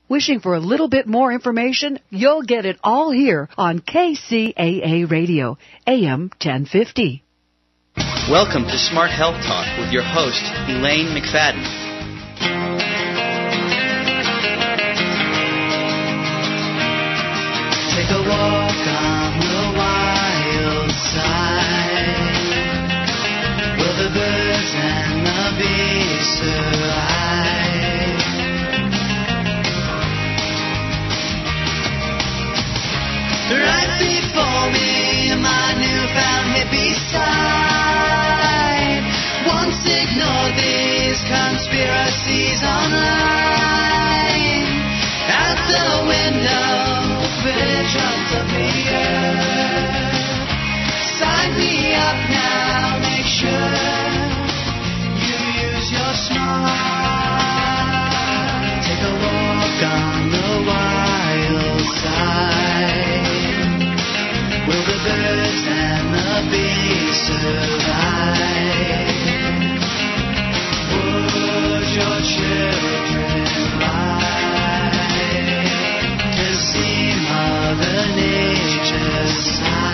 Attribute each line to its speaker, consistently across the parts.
Speaker 1: Wishing for a little bit more information? You'll get it all here on KCAA Radio, AM 1050.
Speaker 2: Welcome to Smart Health Talk with your host, Elaine McFadden.
Speaker 3: Take a walk on the wild side, where the birds and the bees survive. Right before me, my newfound hippie side. Once ignored these conspiracies online. Out the window, British of the earth. Sign me up now, make sure you use your smart. Take a walk on the wild side. Will the birds and the bees survive? Would your children ride to see Mother Nature's side?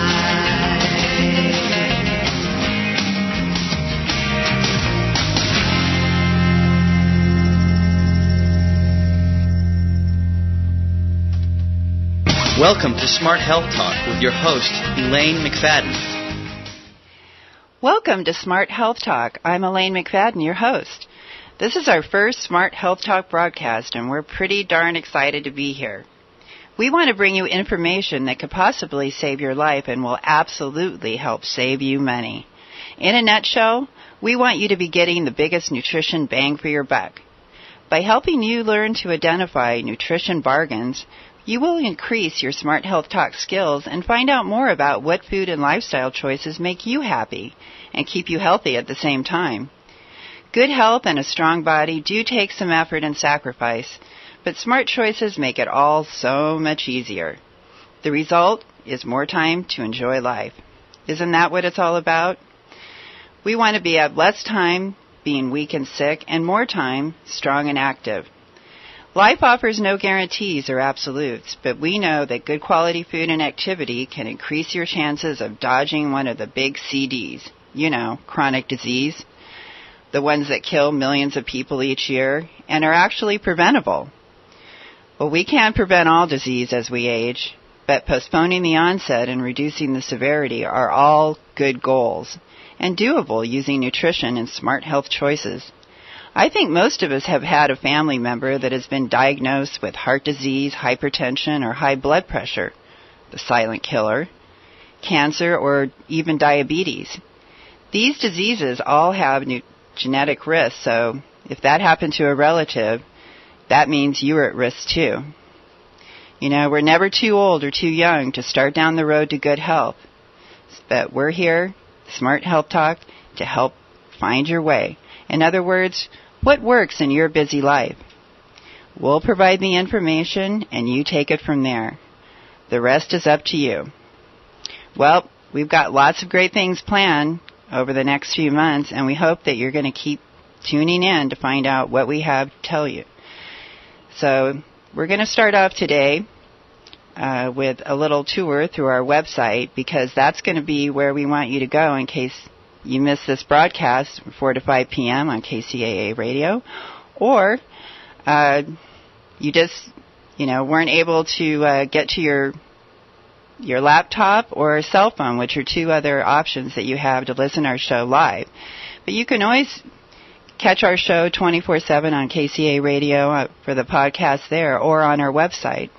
Speaker 2: Welcome to Smart Health Talk with your host, Elaine McFadden.
Speaker 4: Welcome to Smart Health Talk. I'm Elaine McFadden, your host. This is our first Smart Health Talk broadcast, and we're pretty darn excited to be here. We want to bring you information that could possibly save your life and will absolutely help save you money. In a nutshell, we want you to be getting the biggest nutrition bang for your buck. By helping you learn to identify nutrition bargains, you will increase your Smart Health Talk skills and find out more about what food and lifestyle choices make you happy and keep you healthy at the same time. Good health and a strong body do take some effort and sacrifice, but smart choices make it all so much easier. The result is more time to enjoy life. Isn't that what it's all about? We want to have less time being weak and sick and more time strong and active. Life offers no guarantees or absolutes, but we know that good quality food and activity can increase your chances of dodging one of the big CDs, chronic disease, the ones that kill millions of people each year and are actually preventable. Well, we can't prevent all disease as we age, but postponing the onset and reducing the severity are all good goals and doable using nutrition and smart health choices. I think most of us have had a family member that has been diagnosed with heart disease, hypertension, or high blood pressure, the silent killer, cancer, or even diabetes. These diseases all have genetic risks, so if that happened to a relative, that means you're at risk too. We're never too old or too young to start down the road to good health, but we're here, Smart Health Talk, to help find your way. In other words, what works in your busy life? We'll provide the information and you take it from there. The rest is up to you. Well, we've got lots of great things planned over the next few months, and we hope that you're going to keep tuning in to find out what we have to tell you. So we're going to start off today with a little tour through our website, because that's going to be where we want you to go in case you missed this broadcast from 4 to 5 p.m. on KCAA Radio, or you just, weren't able to get to your laptop or cell phone, which are two other options that you have to listen to our show live. But you can always catch our show 24/7 on KCAA Radio for the podcast there, or on our website.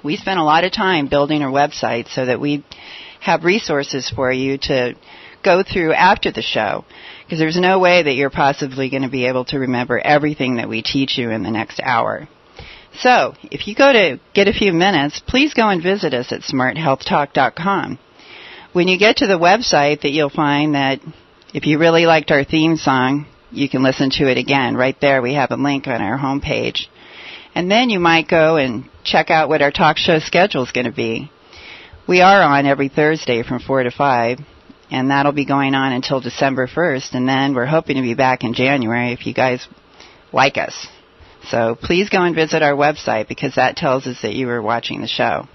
Speaker 4: We spent a lot of time building our website so that we have resources for you to go through after the show, because there's no way that you're possibly going to be able to remember everything that we teach you in the next hour. So, if you go to get a few minutes, please go and visit us at smarthealthtalk.com. When you get to the website, that you'll find that if you really liked our theme song, you can listen to it again. Right there, we have a link on our homepage. And then you might go and check out what our talk show schedule is going to be. We are on every Thursday from 4 to 5. And that'll be going on until December 1st. And then we're hoping to be back in January if you guys like us. So please go and visit our website because that tells us that you were watching the show.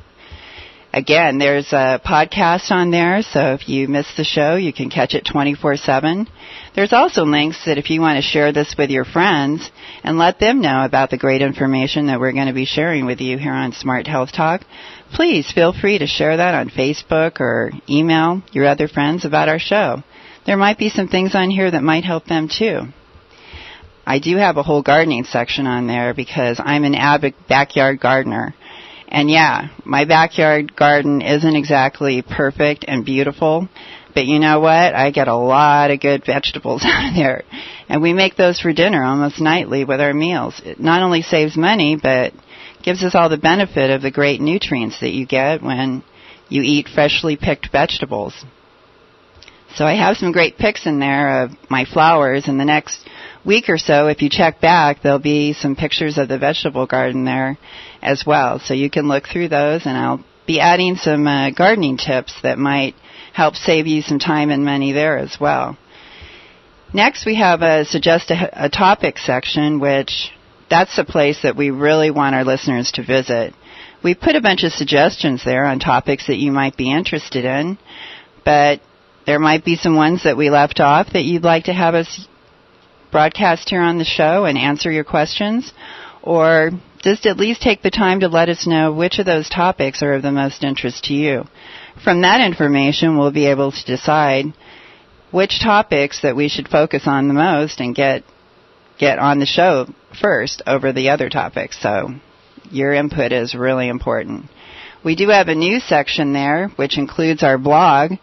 Speaker 4: Again, there's a podcast on there, so if you miss the show, you can catch it 24/7. There's also links that if you want to share this with your friends and let them know about the great information that we're going to be sharing with you here on Smart Health Talk, please feel free to share that on Facebook or email your other friends about our show. There might be some things on here that might help them too. I do have a whole gardening section on there because I'm an avid backyard gardener. And yeah, my backyard garden isn't exactly perfect and beautiful, but you know what? I get a lot of good vegetables out of there. And we make those for dinner almost nightly with our meals. It not only saves money, but gives us all the benefit of the great nutrients that you get when you eat freshly picked vegetables. So I have some great pics in there of my flowers. In the next week or so, if you check back, there'll be some pictures of the vegetable garden there as well. So you can look through those, and I'll be adding some gardening tips that might help save you some time and money there as well. Next, we have a Suggest a Topic section, which that's the place that we really want our listeners to visit. We put a bunch of suggestions there on topics that you might be interested in, but there might be some ones that we left off that you'd like to have us broadcast here on the show and answer your questions, or just at least take the time to let us know which of those topics are of the most interest to you. From that information, we'll be able to decide which topics that we should focus on the most and get on the show first over the other topics. So your input is really important. We do have a news section there, which includes our blog.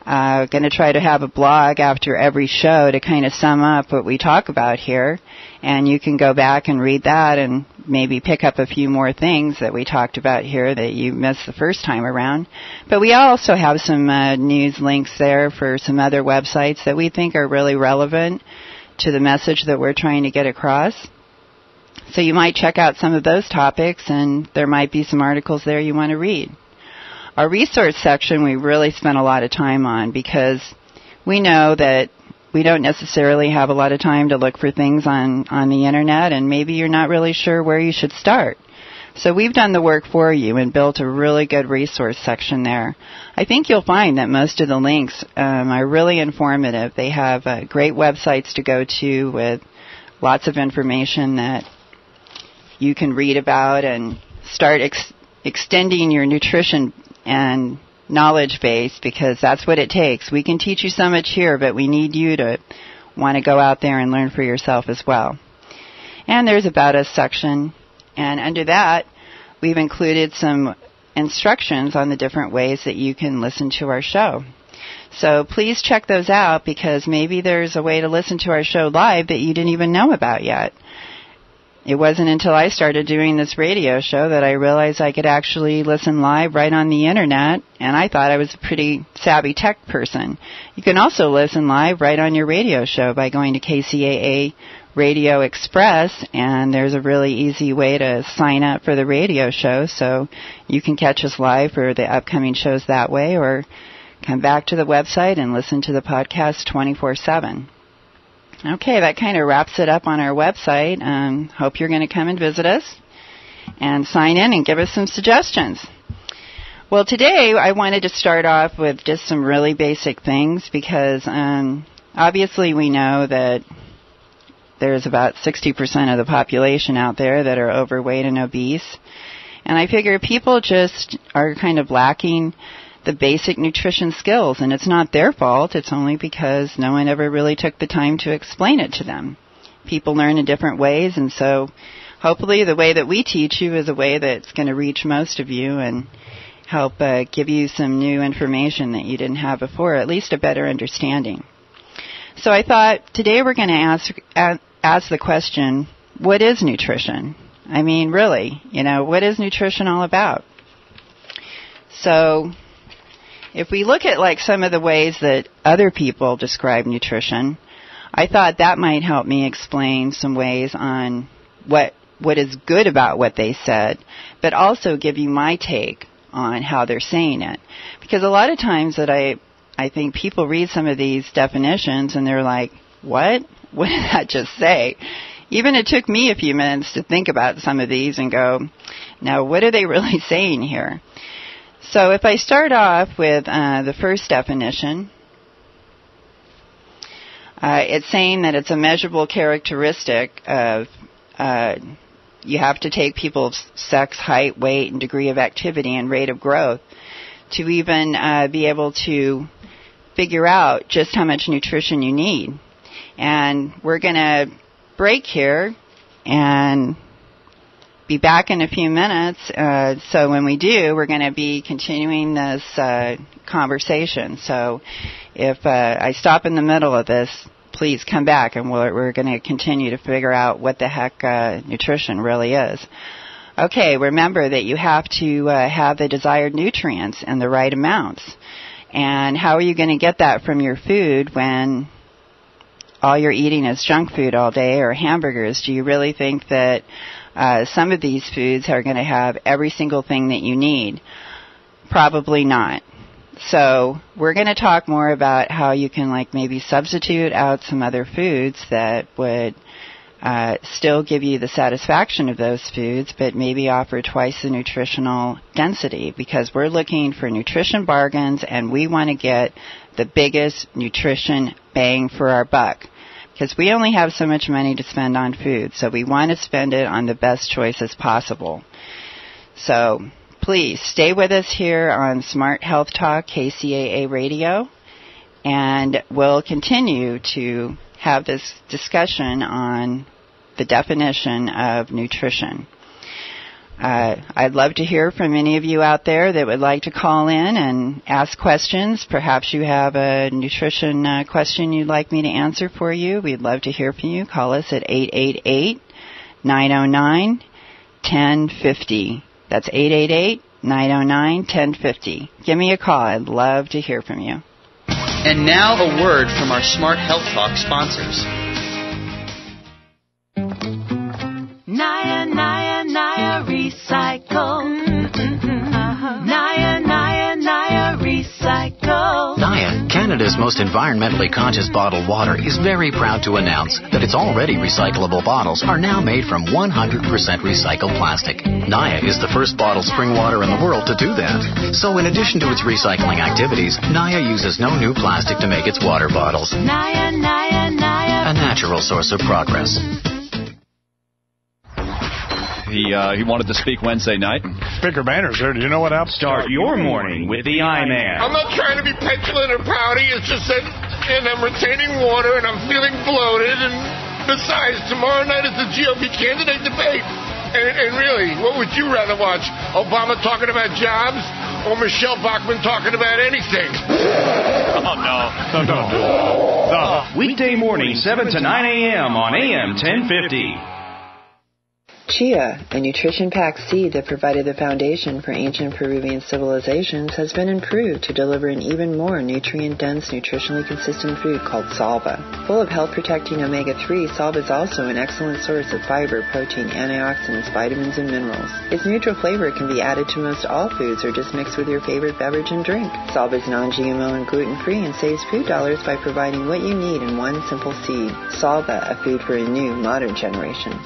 Speaker 4: Going to try to have a blog after every show to kind of sum up what we talk about here. And you can go back and read that and maybe pick up a few more things that we talked about here that you missed the first time around. But we also have some news links there for some other websites that we think are really relevant to the message that we're trying to get across. So you might check out some of those topics, and there might be some articles there you want to read. Our resource section we really spent a lot of time on because we know that we don't necessarily have a lot of time to look for things on the internet, and maybe you're not really sure where you should start. So we've done the work for you and built a really good resource section there. I think you'll find that most of the links are really informative. They have great websites to go to with lots of information that you can read about and start extending your nutrition and knowledge base, because that's what it takes. We can teach you so much here, but we need you to want to go out there and learn for yourself as well. And there's About Us section, and under that, we've included some instructions on the different ways that you can listen to our show. So please check those out, because maybe there's a way to listen to our show live that you didn't even know about yet. It wasn't until I started doing this radio show that I realized I could actually listen live right on the internet, and I thought I was a pretty savvy tech person. You can also listen live right on your radio show by going to KCAA Radio Express, and there's a really easy way to sign up for the radio show, so you can catch us live for the upcoming shows that way, or come back to the website and listen to the podcast 24/7. Okay, that kind of wraps it up on our website. Hope you're going to come and visit us and sign in and give us some suggestions. Well, today I wanted to start off with just some really basic things because obviously we know that there's about 60% of the population out there that are overweight and obese. And I figure people just are kind of lacking the basic nutrition skills, and it's not their fault. It's only because no one ever really took the time to explain it to them. People learn in different ways, and so hopefully the way that we teach you is a way that's going to reach most of you and help give you some new information that you didn't have before, at least a better understanding. So I thought today we're going to ask the question, what is nutrition? I mean, really, what is nutrition all about? So if we look at like some of the ways that other people describe nutrition, I thought that might help me explain some ways on what is good about what they said, but also give you my take on how they're saying it. Because a lot of times that I think people read some of these definitions and they're like, what? What did that just say? Even it took me a few minutes to think about some of these and go, now what are they really saying here? So if I start off with the first definition, it's saying that it's a measurable characteristic of you have to take people's sex, height, weight, and degree of activity and rate of growth to even be able to figure out just how much nutrition you need. And we're going to break here and be back in a few minutes. So when we do, we're going to be continuing this conversation. So if I stop in the middle of this, please come back, and we're going to continue to figure out what the heck nutrition really is. Okay, remember that you have to have the desired nutrients in the right amounts. And how are you going to get that from your food when all you're eating is junk food all day or hamburgers? Do you really think that some of these foods are going to have every single thing that you need? Probably not. So we're going to talk more about how you can maybe substitute out some other foods that would still give you the satisfaction of those foods, but maybe offer twice the nutritional density, because we're looking for nutrition bargains and we want to get the biggest nutrition bang for our buck. Because we only have so much money to spend on food, so we want to spend it on the best choices possible. So please stay with us here on Smart Health Talk, KCAA Radio, and we'll continue to have this discussion on the definition of nutrition. I'd love to hear from any of you out there that would like to call in and ask questions. Perhaps you have a nutrition question you'd like me to answer for you. We'd love to hear from you. Call us at 888-909-1050. That's 888-909-1050. Give me a call. I'd love to hear from you.
Speaker 2: And now a word from our Smart Health Talk sponsors.
Speaker 3: Naya Recycle. Naya Recycle.
Speaker 5: Naya, Canada's most environmentally conscious bottled water, is very proud to announce that its already recyclable bottles are now made from 100% recycled plastic. Naya is the first bottled spring water in the world to do that. So in addition to its recycling activities, Naya uses no new plastic to make its water bottles.
Speaker 3: Naya.
Speaker 5: A natural source of progress.
Speaker 6: He wanted to speak Wednesday night.
Speaker 7: Speaker Banner's here. Do you know what happened?
Speaker 8: Start your morning with the I-Man.
Speaker 9: I'm not trying to be petulant or pouty. It's just that I'm retaining water and I'm feeling bloated. And besides, tomorrow night is the GOP candidate debate. And really, what would you rather watch? Obama talking about jobs or Michelle Bachmann talking about anything?
Speaker 8: Oh, no. Weekday morning, 7 to 9 a.m. on AM 1050.
Speaker 4: Chia, a nutrition-packed seed that provided the foundation for ancient Peruvian civilizations, has been improved to deliver an even more nutrient-dense, nutritionally consistent food called salva. Full of health-protecting omega-3, salva is also an excellent source of fiber, protein, antioxidants, vitamins, and minerals. Its neutral flavor can be added to most all foods or just mixed with your favorite beverage and drink. Salva is non-GMO and gluten-free and saves food dollars by providing what you need in one simple seed. Salva, a food for a new, modern generation.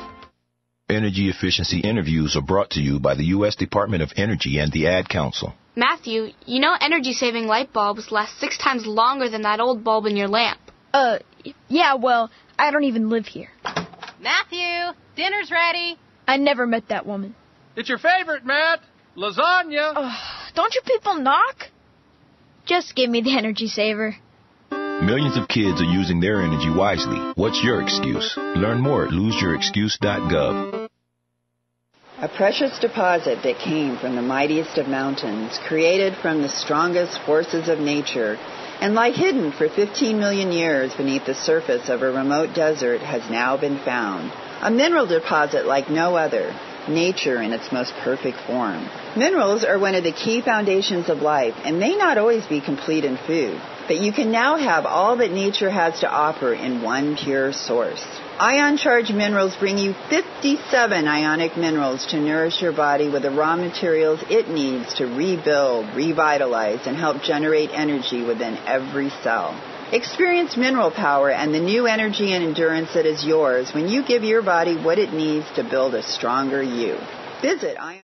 Speaker 10: Energy efficiency interviews are brought to you by the U.S. Department of Energy and the Ad Council.
Speaker 11: Matthew, you know energy-saving light bulbs last 6 times longer than that old bulb in your lamp.
Speaker 12: Yeah, well, I don't even live here.
Speaker 13: Matthew, dinner's ready.
Speaker 12: I never met that woman.
Speaker 14: It's your favorite, Matt. Lasagna.
Speaker 12: Don't you people knock? Just give me the energy saver.
Speaker 10: Millions of kids are using their energy wisely. What's your excuse? Learn more at loseyourexcuse.gov.
Speaker 4: A precious deposit that came from the mightiest of mountains, created from the strongest forces of nature, and lie hidden for 15 million years beneath the surface of a remote desert, has now been found. A mineral deposit like no other, nature in its most perfect form. Minerals are one of the key foundations of life and may not always be complete in food, but you can now have all that nature has to offer in one pure source. Ion Charge Minerals bring you 57 ionic minerals to nourish your body with the raw materials it needs to rebuild, revitalize, and help generate energy within every cell. Experience mineral power and the new energy and endurance that is yours when you give your body what it needs to build a stronger you. Visit